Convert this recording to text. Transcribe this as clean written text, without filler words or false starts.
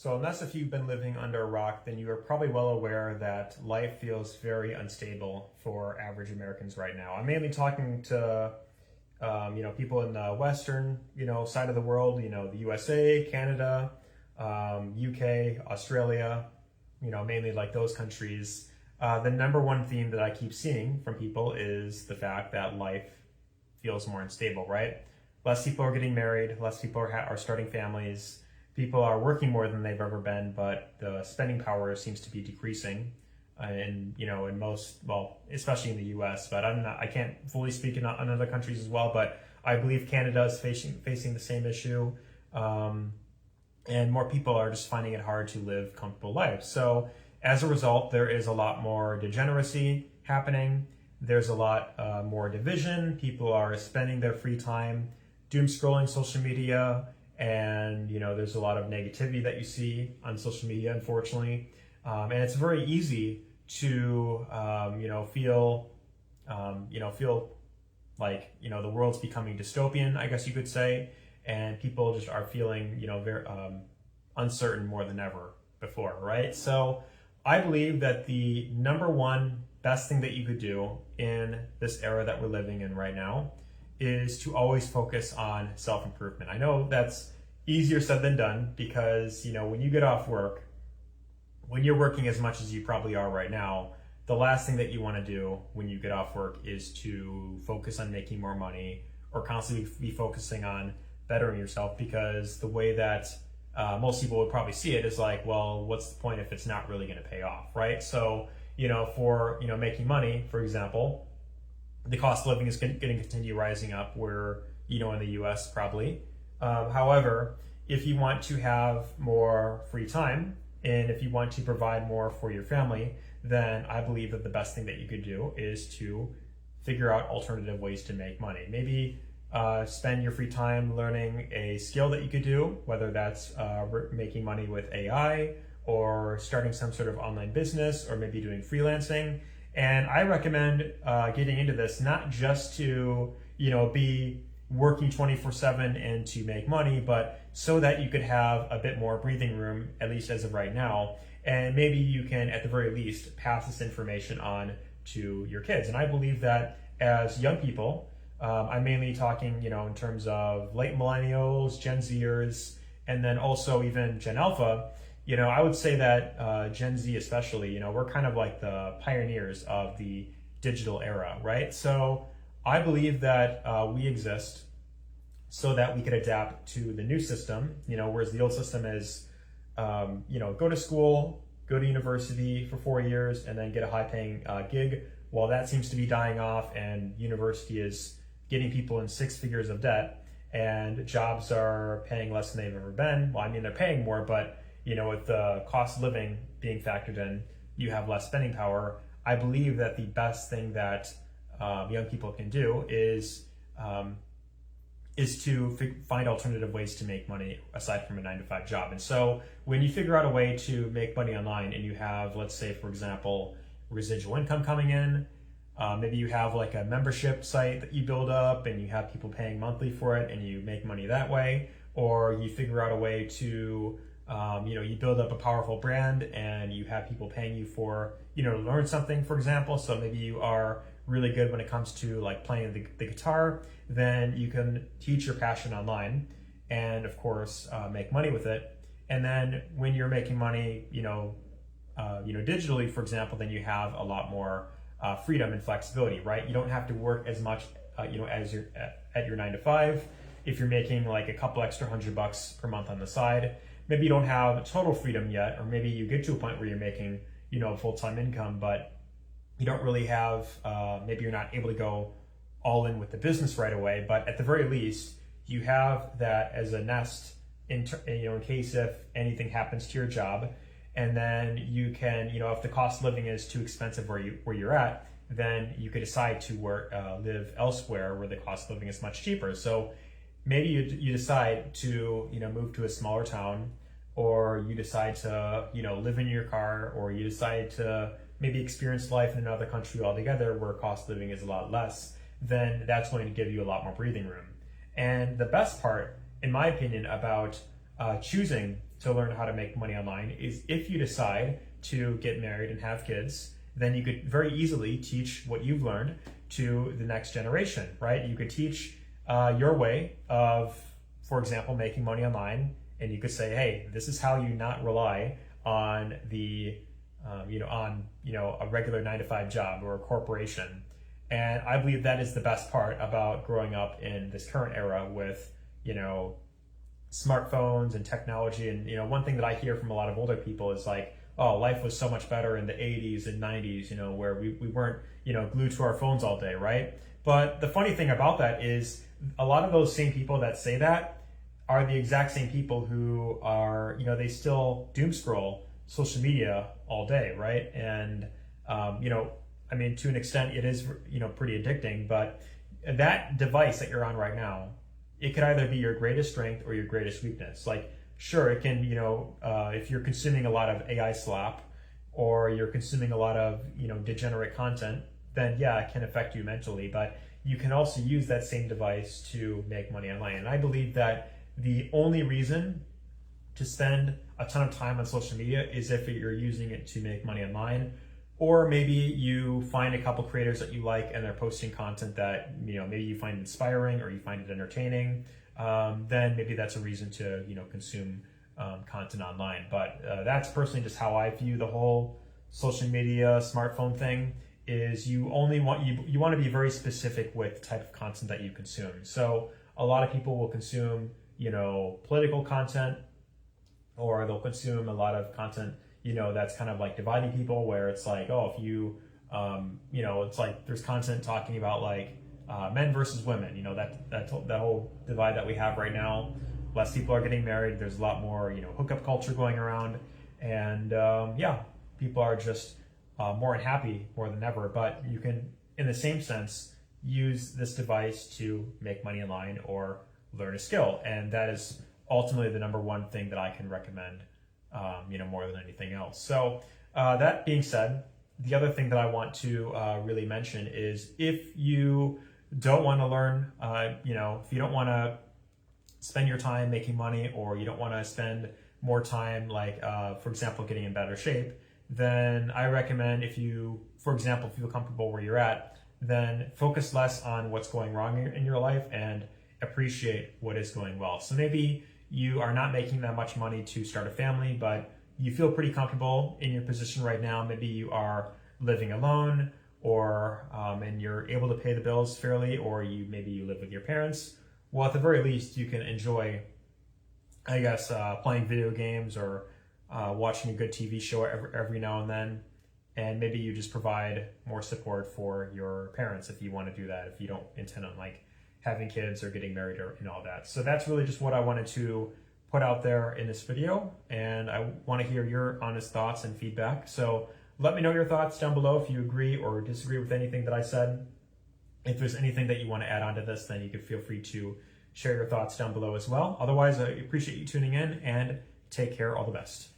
So unless if you've been living under a rock, then you are probably well aware that life feels very unstable for average Americans right now. I'm mainly talking to people in the Western, side of the world, the USA, Canada, UK, Australia, mainly like those countries. The number one theme that I keep seeing from people is the fact that life feels more unstable, right? Less people are getting married, less people are starting families. People are working more than they've ever been, but the spending power seems to be decreasing. In most, well, especially in the U.S., but I can't fully speak on other countries as well. But I believe Canada is facing the same issue, and more people are just finding it hard to live comfortable lives. So as a result, there is a lot more degeneracy happening. There's a lot more division. People are spending their free time doom scrolling social media. And, there's a lot of negativity that you see on social media, unfortunately. And it's very easy to, feel like, the world's becoming dystopian, I guess you could say. And people just are feeling, very uncertain more than ever before, right? So I believe that the number one best thing that you could do in this era that we're living in right now is to always focus on self-improvement. I know that's easier said than done because, when you get off work, when you're working as much as you probably are right now, the last thing that you want to do when you get off work is to focus on making more money or constantly be focusing on bettering yourself, because the way that most people would probably see it is like, well, what's the point if it's not really going to pay off, right? So, for, making money, for example, the cost of living is going to continue rising up where, in the US probably. However, if you want to have more free time and if you want to provide more for your family, then I believe that the best thing that you could do is to figure out alternative ways to make money. Maybe spend your free time learning a skill that you could do, whether that's making money with AI or starting some sort of online business or maybe doing freelancing. And I recommend getting into this not just to, be working 24/7 and to make money, but so that you could have a bit more breathing room, at least as of right now. And maybe you can, at the very least, pass this information on to your kids. And I believe that as young people, I'm mainly talking, in terms of late millennials, Gen Zers, and then also even Gen Alpha, I would say that Gen Z especially, we're kind of like the pioneers of the digital era, right? So I believe that we exist so that we could adapt to the new system, whereas the old system is, go to school, go to university for 4 years, and then get a high-paying gig. While that seems to be dying off and university is getting people in 6 figures of debt and jobs are paying less than they've ever been. Well, I mean, they're paying more, but, with the cost of living being factored in, you have less spending power. I believe that the best thing that young people can do is to find alternative ways to make money aside from a 9-to-5 job. And so when you figure out a way to make money online and you have, let's say, for example, residual income coming in, maybe you have like a membership site that you build up and you have people paying monthly for it and you make money that way, or you figure out a way to, you build up a powerful brand and you have people paying you for, to learn something, for example. So maybe you are really good when it comes to like playing the guitar, then you can teach your passion online and of course make money with it. And then when you're making money, digitally, for example, then you have a lot more freedom and flexibility, right? You don't have to work as much, as you're at your 9-to-5. If you're making like a couple extra $100 per month on the side, maybe you don't have total freedom yet, or maybe you get to a point where you're making, full-time income, but you don't really have, maybe you're not able to go all in with the business right away, but at the very least, you have that as a nest in case if anything happens to your job. And then you can, if the cost of living is too expensive where you're at, then you could decide to live elsewhere where the cost of living is much cheaper. So maybe you decide to, move to a smaller town, or you decide to, live in your car, or you decide to maybe experience life in another country altogether where cost of living is a lot less. Then that's going to give you a lot more breathing room. And the best part, in my opinion, about choosing to learn how to make money online is if you decide to get married and have kids, then you could very easily teach what you've learned to the next generation, right? You could teach your way of, for example, making money online, and you could say, hey, this is how you not rely on the, a regular 9-to-5 job or a corporation. And I believe that is the best part about growing up in this current era with, smartphones and technology. And, one thing that I hear from a lot of older people is like, oh, life was so much better in the 80s and 90s, where we weren't, glued to our phones all day, right? But the funny thing about that is a lot of those same people that say that are the exact same people who are, they still doom scroll social media all day, right? And, to an extent it is, pretty addicting, but that device that you're on right now, it could either be your greatest strength or your greatest weakness. Like, sure, it can, if you're consuming a lot of AI slop or you're consuming a lot of, degenerate content, then yeah, it can affect you mentally, but you can also use that same device to make money online. And I believe that the only reason to spend a ton of time on social media is if you're using it to make money online, or maybe you find a couple creators that you like and they're posting content that, maybe you find inspiring or you find it entertaining. Then maybe that's a reason to, consume content online. But that's personally just how I view the whole social media, smartphone thing. Is you want to be very specific with the type of content that you consume. So a lot of people will consume, political content, or they'll consume a lot of content, that's kind of like dividing people, where it's like, oh, if you, it's like there's content talking about like men versus women, that whole divide that we have right now. Less people are getting married. There's a lot more, hookup culture going around, and people are just more unhappy more than ever. But you can, in the same sense, use this device to make money online or learn a skill, and that is ultimately the number one thing that I can recommend, more than anything else. So that being said, the other thing that I want to really mention is if you don't want to learn, if you don't want to spend your time making money, or you don't want to spend more time, like, for example, getting in better shape, then I recommend if you, for example, feel comfortable where you're at, then focus less on what's going wrong in your life and appreciate what is going well. So maybe you are not making that much money to start a family, but you feel pretty comfortable in your position right now. Maybe you are living alone, or and you're able to pay the bills fairly, or maybe you live with your parents. Well, at the very least, you can enjoy, I guess, playing video games or watching a good TV show every now and then. And maybe you just provide more support for your parents if you want to do that, if you don't intend on like having kids or getting married and all that. So that's really just what I wanted to put out there in this video. And I want to hear your honest thoughts and feedback. So let me know your thoughts down below if you agree or disagree with anything that I said. If there's anything that you want to add on to this, then you can feel free to share your thoughts down below as well. Otherwise, I appreciate you tuning in, and take care. All the best.